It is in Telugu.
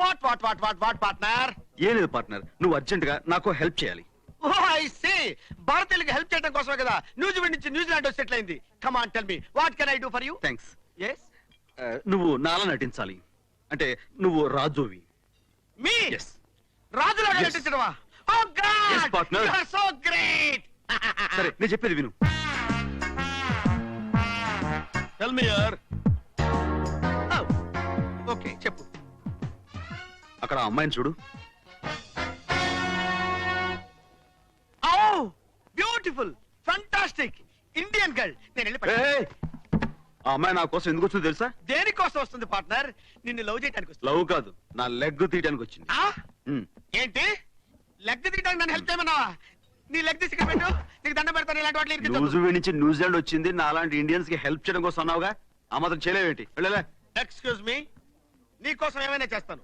What partner? ఏం లేదు పార్ట్నర్, నువ్వు అర్జెంట్ గా నాకు హెల్ప్ చేయాలి. ఓ ఐ సీ, భారతీయులకి హెల్ప్ చేయడం కోసమే కదా న్యూజిలాండ్ నుంచి న్యూజిలాండ్ సెటిల్ అయింది. Come on tell me, what can I do for you? Thanks. yes నువ్వు నాలా నటించాలి. అంటే నువ్వు రాజువి. మీ Yes. రాజులాగా Yes. నటించడమా? Oh god, Yes, partner. You are so great. సరే నేను చెప్పేది విను. టెల్ మీ యార్. ఓకే చెప్పు. అక్కడ ఆ అమ్మాయిని చూడు. ఓ బ్యూటిఫుల్, ఫంటాస్టిక్ ఇండియన్ గర్ల్. నేను వెళ్ళి ఏయ్! ఆ అమ్మాయి నా కోసం ఎందుకు వచ్చిందో తెలుసా? దేనికోసం వస్తుంది పార్ట్నర్? నిన్ను లవ్ చేయడానికి వస్తుంది. లవ్ కాదు, నా లెగ్ తీయడానికి వచ్చింది. ఏంటి లెగ్ తీయడానికి నన్ను హెల్ప్ చేయమన్నావా? నీ లెగ్ తీసుకు పెట్టు, నీకు దండం పెడతాను. ఇలాంటి వాటిని ఇరికించొద్దు. న్యూజిలాండ్ నుంచి న్యూజిలాండ్ వచ్చింది, నా అలాంటి ఇండియన్స్ కి హెల్ప్ చేయడం కోసం అన్నావుగా. ఆ మాత్రం చేయలేవేంటి? వెళ్ళలే. ఎక్స్క్యూజ్ మీ, నీ కోసం ఏమైనా చేస్తాను.